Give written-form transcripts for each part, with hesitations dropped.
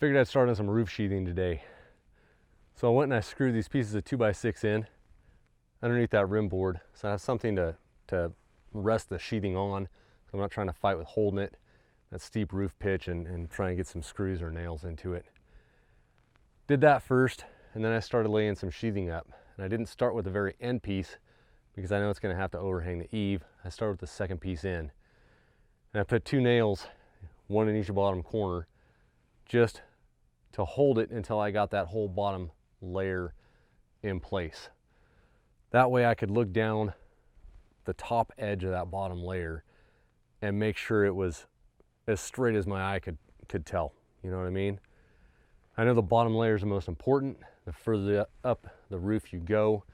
Figured I'd start on some roof sheathing today. So I went and I screwed these pieces of 2x6 in underneath that rim board, so I have something to rest the sheathing on. So I'm not trying to fight with holding it, that steep roof pitch, and trying to get some screws or nails into it. Did that first, and then I started laying some sheathing up. And I didn't start with the very end piece because I know it's going to have to overhang the eave. I started with the second piece in. And I put 2 nails, one in each bottom corner, just to hold it until I got that whole bottom layer in place. That way I could look down the top edge of that bottom layer and make sure it was as straight as my eye could tell. You know what I mean? I know the bottom layer is the most important. The further up the roof you go,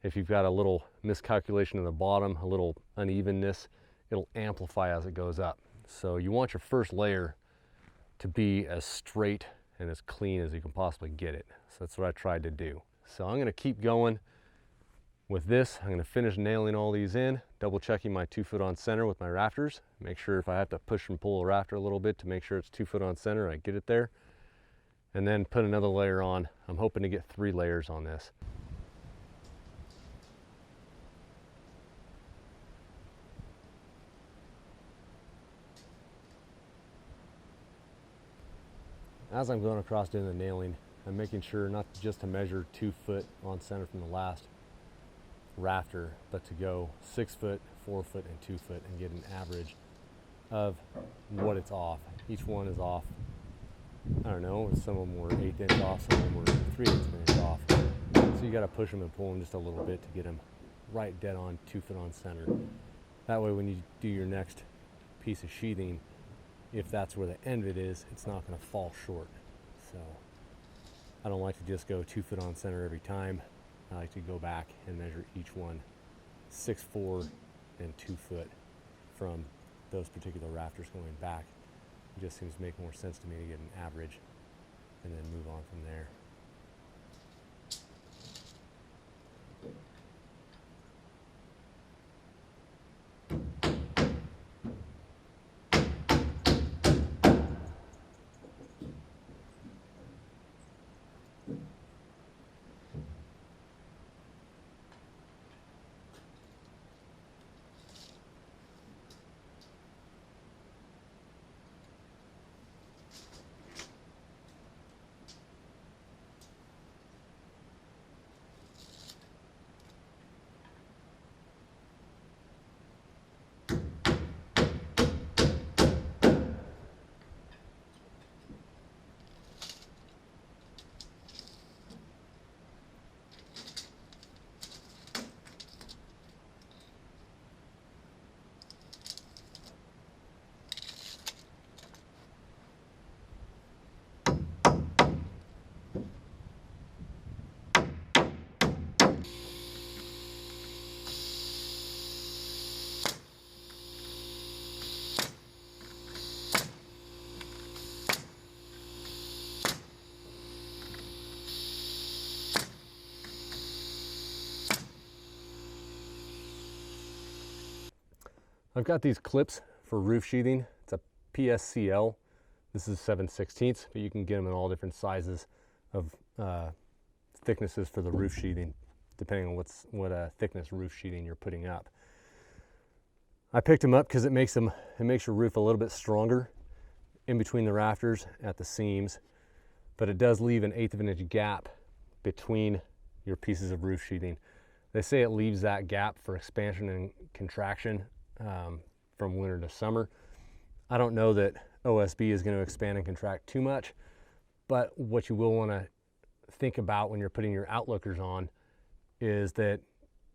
if you've got a little miscalculation in the bottom, a little unevenness, it'll amplify as it goes up. So you want your first layer to be as straight and as clean as you can possibly get it. So that's what I tried to do. So I'm gonna keep going with this. I'm gonna finish nailing all these in, double checking my 2 foot on center with my rafters. Make sure if I have to push and pull a rafter a little bit to make sure it's 2 foot on center, I get it there. And then put another layer on. I'm hoping to get 3 layers on this. As I'm going across doing the nailing, I'm making sure not just to measure 2 foot on center from the last rafter, but to go 6 foot, 4 foot, and 2 foot and get an average of what it's off. Each one is off, I don't know, some of them were 1/8 inch off, some of them were 3/8 inch off. So you gotta push them and pull them just a little bit to get them right dead on 2 foot on center. That way when you do your next piece of sheathing, if that's where the end of it is, it's not going to fall short. So I don't like to just go 2 foot on center every time. I like to go back and measure each one 6'4" and 2 foot from those particular rafters going back. It just seems to make more sense to me to get an average and then move on from there. I've got these clips for roof sheathing. It's a PSCL. This is 7/16, but you can get them in all different sizes of thicknesses for the roof sheathing, depending on what thickness roof sheathing you're putting up. I picked them up because it makes your roof a little bit stronger in between the rafters at the seams, but it does leave an 1/8 of an inch gap between your pieces of roof sheathing. They say it leaves that gap for expansion and contraction from winter to summer. I don't know that OSB is going to expand and contract too much, but what you will want to think about when you're putting your outlookers on is that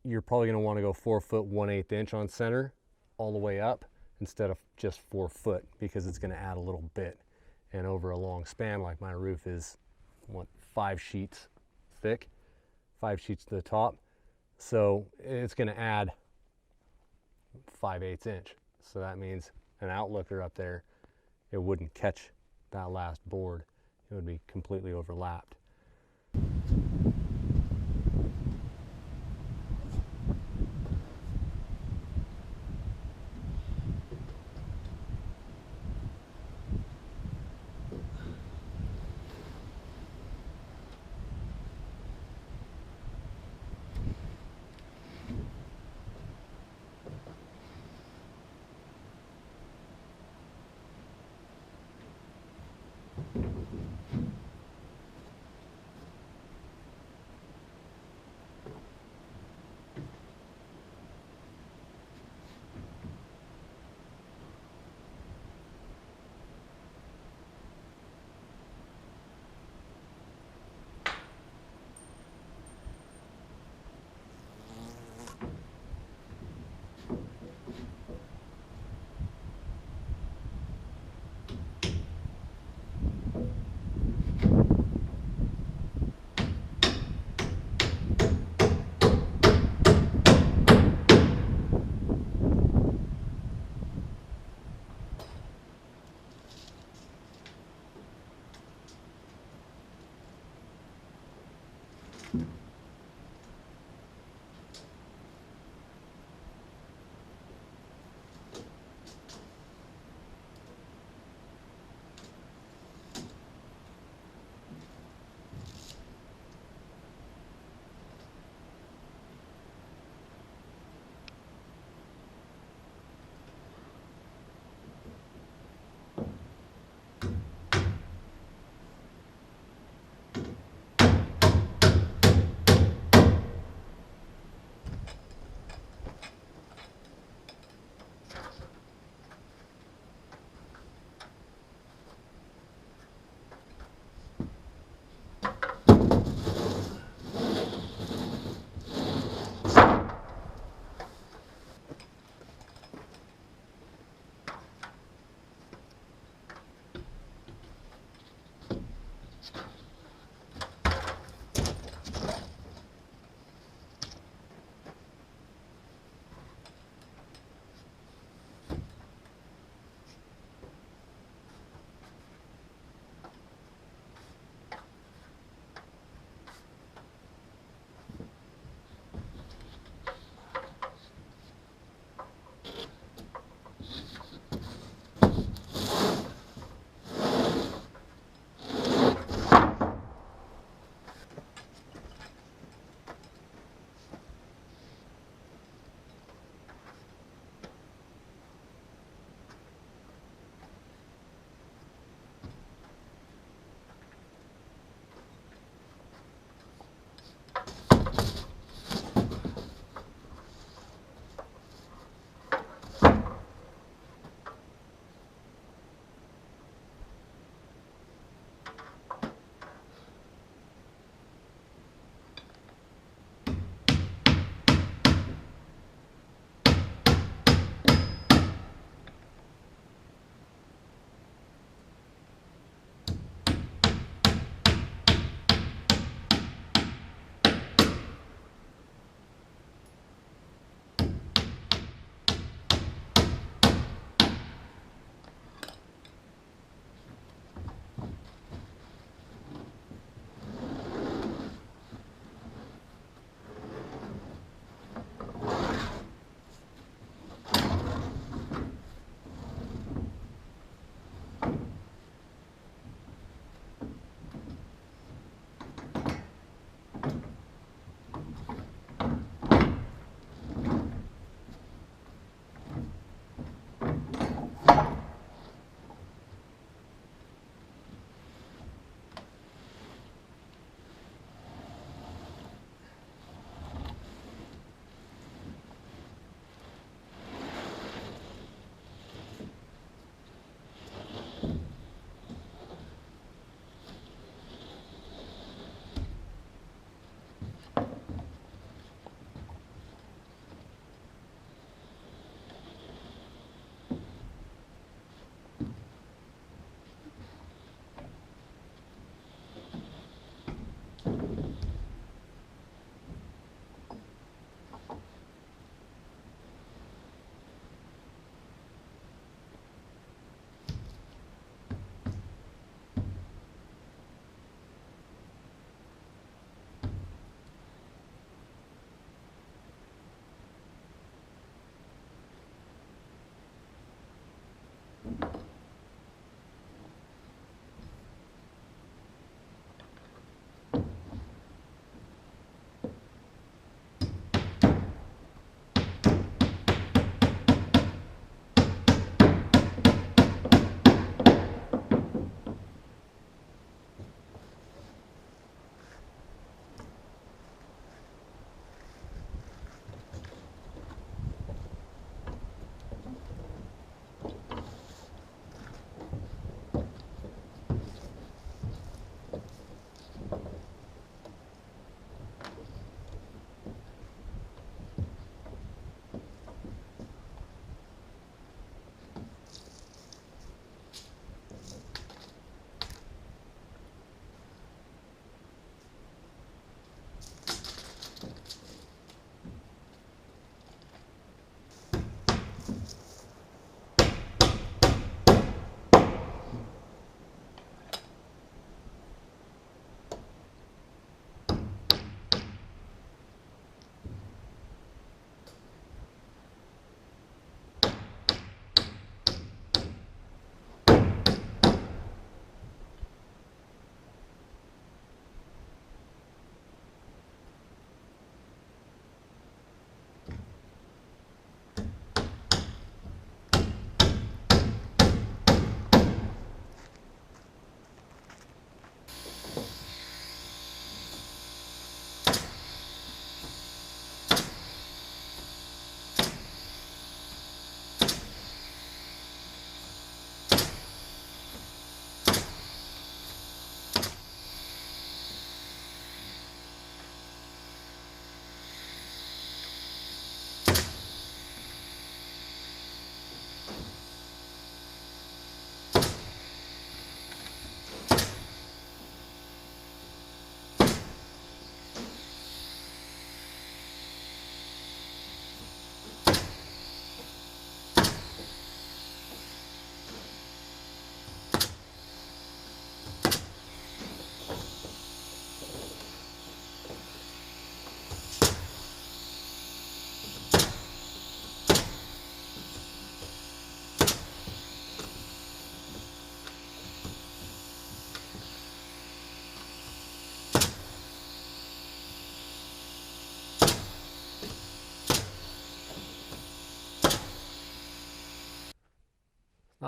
you're probably going to want to go 4 foot 1/8 inch on center all the way up instead of just 4 foot, because it's going to add a little bit. And over a long span, like my roof is 5 sheets thick, 5 sheets to the top, so it's going to add 5/8 inch. So that means an outlooker up there, it wouldn't catch that last board. It would be completely overlapped.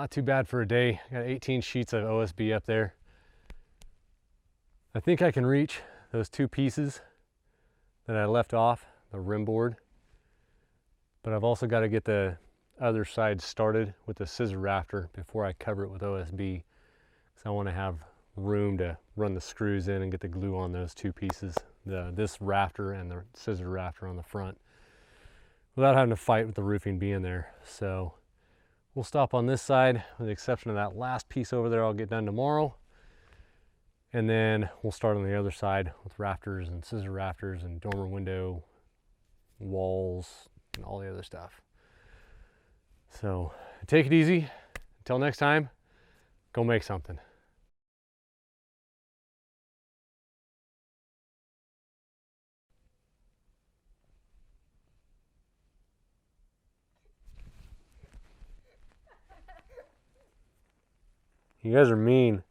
not too bad for a day. I got 18 sheets of OSB up there. I think I can reach those 2 pieces that I left off, the rim board. But I've also got to get the other side started with the scissor rafter before I cover it with OSB. So I want to have room to run the screws in and get the glue on those 2 pieces, this rafter and the scissor rafter on the front, without having to fight with the roofing being there. So we'll stop on this side, with the exception of that last piece over there I'll get done tomorrow. And then we'll start on the other side with rafters and scissor rafters and dormer window, walls, and all the other stuff. So take it easy. Until next time, go make something. You guys are mean.